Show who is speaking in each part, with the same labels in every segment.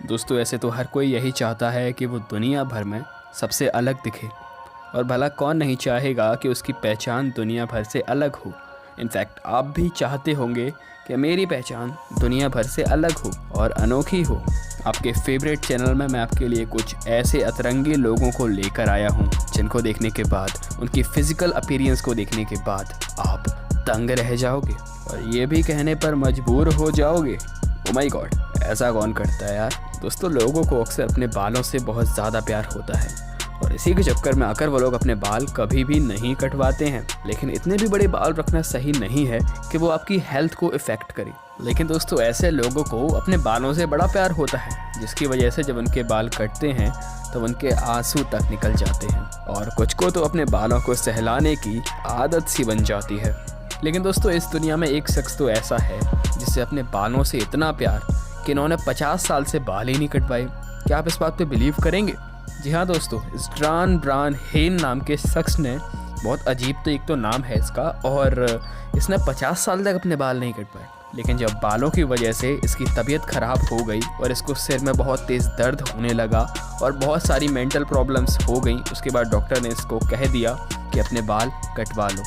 Speaker 1: दोस्तों ऐसे तो हर कोई यही चाहता है कि वो दुनिया भर में सबसे अलग दिखे, और भला कौन नहीं चाहेगा कि उसकी पहचान दुनिया भर से अलग हो। इनफैक्ट आप भी चाहते होंगे कि मेरी पहचान दुनिया भर से अलग हो और अनोखी हो। आपके फेवरेट चैनल में मैं आपके लिए कुछ ऐसे अतरंगी लोगों को लेकर आया हूँ जिनको देखने के बाद, उनकी फ़िज़िकल अपीयरेंस को देखने के बाद आप दंग रह जाओगे और ये भी कहने पर मजबूर हो जाओगे, ओ माय गॉड, ऐसा कौन करता है यार। दोस्तों लोगों को अक्सर अपने बालों से बहुत ज़्यादा प्यार होता है और इसी के चक्कर में आकर वो लोग अपने बाल कभी भी नहीं कटवाते हैं। लेकिन इतने भी बड़े बाल रखना सही नहीं है कि वो आपकी हेल्थ को इफ़ेक्ट करे। लेकिन दोस्तों ऐसे लोगों को अपने बालों से बड़ा प्यार होता है, जिसकी वजह से जब उनके बाल कटते हैं तो उनके आंसू तक निकल जाते हैं और कुछ को तो अपने बालों को सहलाने की आदत सी बन जाती है। लेकिन दोस्तों इस दुनिया में एक शख्स तो ऐसा है जिससे अपने बालों से इतना प्यार कि इन्होंने 50 साल से बाल ही नहीं कटवाए। क्या आप इस बात पे बिलीव करेंगे? जी हाँ दोस्तों, ज़्रान ब्रान हेन नाम के शख्स ने, बहुत अजीब तो एक तो नाम है इसका, और इसने 50 साल तक अपने बाल नहीं कटवाए। लेकिन जब बालों की वजह से इसकी तबीयत ख़राब हो गई और इसको सिर में बहुत तेज़ दर्द होने लगा और बहुत सारी मेंटल प्रॉब्लम्स हो गई, उसके बाद डॉक्टर ने इसको कह दिया कि अपने बाल कटवा लो।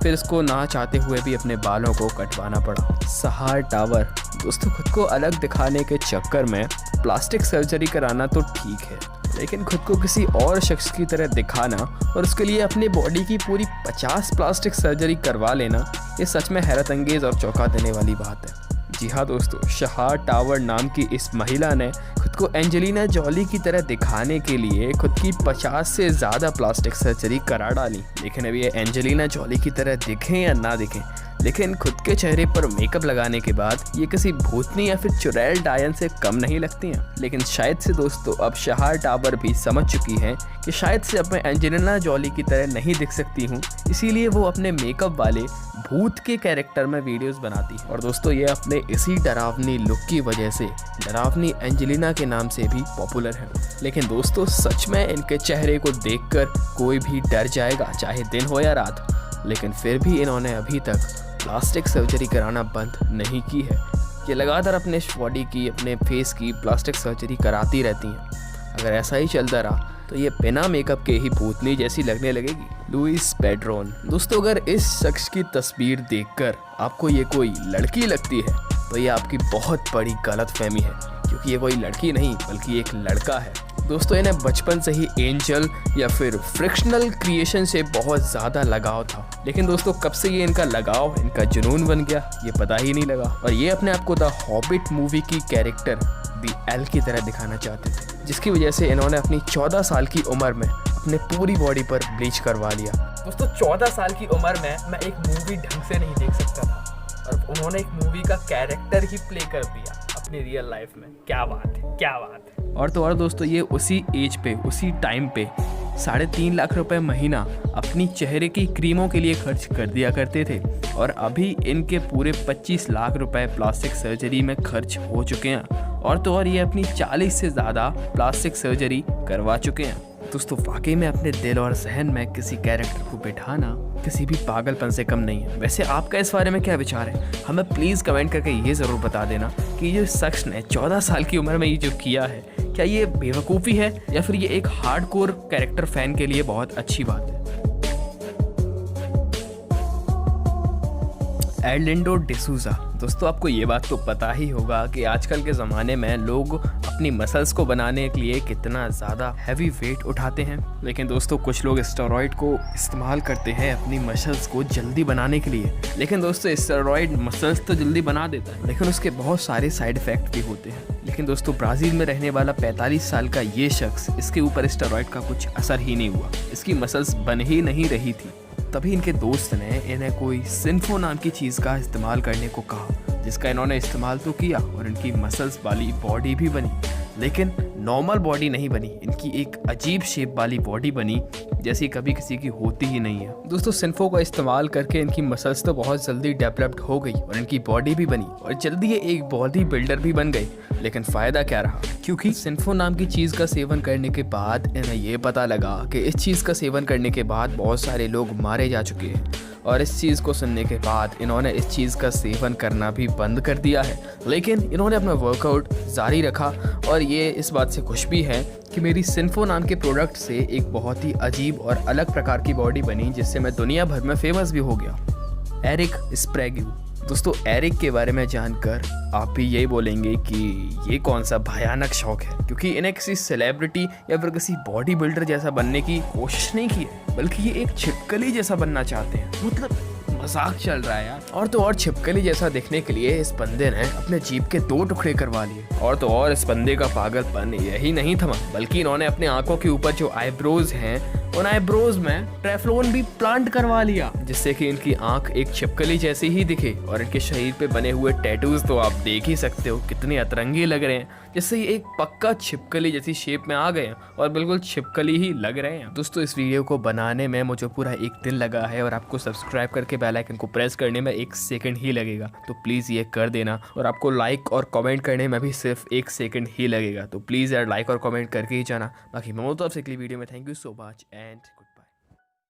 Speaker 1: फिर इसको ना चाहते हुए भी अपने बालों को कटवाना पड़ा। सहार टावर। दोस्तों खुद को अलग दिखाने के चक्कर में प्लास्टिक सर्जरी कराना तो ठीक है, लेकिन खुद को किसी और शख्स की तरह दिखाना और उसके लिए अपनी बॉडी की पूरी 50 प्लास्टिक सर्जरी करवा लेना, ये सच में हैरत अंगेज़ और चौंका देने वाली बात है। जी हाँ दोस्तों, सहार टावर नाम की इस महिला ने खुद को एंजेलिना जॉली की तरह दिखाने के लिए खुद की 50 से ज़्यादा प्लास्टिक सर्जरी करा डाली। लेकिन अब ये एंजेलिना जॉली की तरह दिखें या ना दिखें, लेकिन खुद के चेहरे पर मेकअप लगाने के बाद ये किसी भूतनी या फिर चुड़ैल डायन से कम नहीं लगती हैं। लेकिन शायद से दोस्तों अब सहार टावर भी समझ चुकी हैं कि शायद से अब मैं एंजेलिना जॉली की तरह नहीं दिख सकती हूँ, इसीलिए वो अपने मेकअप वाले भूत के कैरेक्टर में वीडियोस बनाती है। और दोस्तों ये अपने इसी डरावनी लुक की वजह से डरावनी एंजेलिना के नाम से भी पॉपुलर है। लेकिन दोस्तों सच में इनके चेहरे को देखकर कोई भी डर जाएगा, चाहे दिन हो या रात। लेकिन फिर भी इन्होंने अभी तक प्लास्टिक सर्जरी कराना बंद नहीं की है। ये लगातार अपने बॉडी की, अपने फेस की प्लास्टिक सर्जरी कराती रहती हैं। अगर ऐसा ही चलता रहा तो ये बिना मेकअप के ही भूतनी जैसी लगने लगेगी। लुइस पेड्रोन। दोस्तों अगर इस शख्स की तस्वीर देखकर आपको ये कोई लड़की लगती है तो ये आपकी बहुत बड़ी गलतफहमी है, क्योंकि ये कोई लड़की नहीं बल्कि एक लड़का है। दोस्तों इन्हें बचपन से ही एंजल या फिर फ्रिक्शनल क्रिएशन से बहुत ज़्यादा लगाव था। लेकिन दोस्तों कब से ये इनका लगाव, इनका जुनून बन गया ये पता ही नहीं लगा। और ये अपने आप को द हॉबिट मूवी की कैरेक्टर द एल की तरह दिखाना चाहते थे, जिसकी वजह से इन्होंने अपनी 14 साल की उम्र में अपने पूरी बॉडी पर ब्लीच करवा लिया।
Speaker 2: दोस्तों 14 साल की उम्र में मैं एक मूवी ढंग से नहीं देख सकता था और उन्होंने एक मूवी का कैरेक्टर ही प्ले कर दिया अपनी रियल लाइफ में। क्या बात है, क्या बात है।
Speaker 1: और तो और दोस्तों ये उसी एज पे, उसी टाइम पे 3.5 लाख रुपए महीना अपनी चेहरे की क्रीमों के लिए खर्च कर दिया करते थे, और अभी इनके पूरे 25 लाख रुपए प्लास्टिक सर्जरी में खर्च हो चुके हैं। और तो और ये अपनी 40 से ज़्यादा प्लास्टिक सर्जरी करवा चुके हैं। दोस्तों वाकई में अपने दिल और जहन में किसी कैरेक्टर को बिठाना किसी भी पागलपन से कम नहीं है। वैसे आपका इस बारे में क्या विचार है? हमें प्लीज़ कमेंट करके ये ज़रूर बता देना कि ये शख्स ने 14 साल की उम्र में ये जो किया है, क्या ये बेवकूफ़ी है या फिर ये एक हार्डकोर कैरेक्टर फ़ैन के लिए बहुत अच्छी बात है। एर्लिंडो डिसूजा। दोस्तों आपको ये बात तो पता ही होगा कि आजकल के ज़माने में लोग अपनी मसल्स को बनाने के लिए कितना ज़्यादा हैवी वेट उठाते हैं। लेकिन दोस्तों कुछ लोग स्टेरॉइड को इस्तेमाल करते हैं अपनी मसल्स को जल्दी बनाने के लिए। लेकिन दोस्तों स्टेरॉइड मसल्स तो जल्दी बना देता है, लेकिन उसके बहुत सारे साइड इफ़ेक्ट भी होते हैं। लेकिन दोस्तों ब्राज़ील में रहने वाला 45 साल का ये शख्स, इसके ऊपर स्टेरॉइड का कुछ असर ही नहीं हुआ, इसकी मसल्स बन ही नहीं रही थी। तभी इनके दोस्त ने इन्हें कोई सिन्फो नाम की चीज़ का इस्तेमाल करने को कहा, जिसका इन्होंने इस्तेमाल तो किया और इनकी मसल्स वाली बॉडी भी बनी, लेकिन नॉर्मल बॉडी नहीं बनी। इनकी एक अजीब शेप वाली बॉडी बनी जैसी कभी किसी की होती ही नहीं है। दोस्तों सिन्फो का इस्तेमाल करके इनकी मसल्स तो बहुत जल्दी डेवलप्ड हो गई और इनकी बॉडी भी बनी और जल्दी ये एक बॉडी बिल्डर भी बन गई। लेकिन फ़ायदा क्या रहा, क्योंकि सिन्फो नाम की चीज़ का सेवन करने के बाद इन्हें ये पता लगा कि इस चीज़ का सेवन करने के बाद बहुत सारे लोग मारे जा चुके हैं और इस चीज़ को सुनने के बाद इन्होंने इस चीज़ का सेवन करना भी बंद कर दिया है, लेकिन इन्होंने अपना वर्कआउट जारी रखा और ये इस बात से खुश भी है कि मेरी सिन्फो नाम के प्रोडक्ट से एक बहुत ही अजीब और अलग प्रकार की बॉडी बनी, जिससे मैं दुनिया भर में फेमस भी हो गया। एरिक स्प्रेग्यू। दोस्तों, एरिक के बारे में जानकर आप भी यही बोलेंगे कि ये कौन सा भयानक शौक है, क्योंकि इन्हें किसी सेलिब्रिटी या फिर किसी बॉडी बिल्डर जैसा बनने की कोशिश नहीं की है, बल्कि ये एक छिपकली जैसा बनना चाहते हैं। मतलब मजाक चल रहा है यार। और तो और छिपकली जैसा दिखने के लिए इस बंदे ने अपने जीभ के 2 टुकड़े करवा लिए। और तो और इस बंदे का पागलपन यही नहीं थमा, बल्कि इन्होंने अपने आंखों के ऊपर जो आईब्रोज हैं उन आईब्रोज में टेफ्लॉन भी प्लांट करवा लिया, जिससे कि इनकी आंख एक छिपकली जैसी ही दिखे। और इनके शरीर पे बने हुए टैटूज तो आप देख ही सकते हो कितने अतरंगी लग रहे हैं, जिससे ये एक पक्का छिपकली जैसी शेप में आ गए हैं और बिल्कुल छिपकली ही लग रहे हैं। दोस्तों, इस वीडियो को बनाने में मुझे पूरा 1 दिन लगा है और आपको सब्सक्राइब करके बेल आइकन को प्रेस करने में 1 सेकंड ही लगेगा, तो प्लीज़ ये कर देना। और आपको लाइक और कमेंट करने में भी सिर्फ 1 सेकंड ही लगेगा, तो प्लीज़ यार लाइक और कमेंट करके ही जाना। बाकी मैं तो आपसे अगली वीडियो में thank you so much and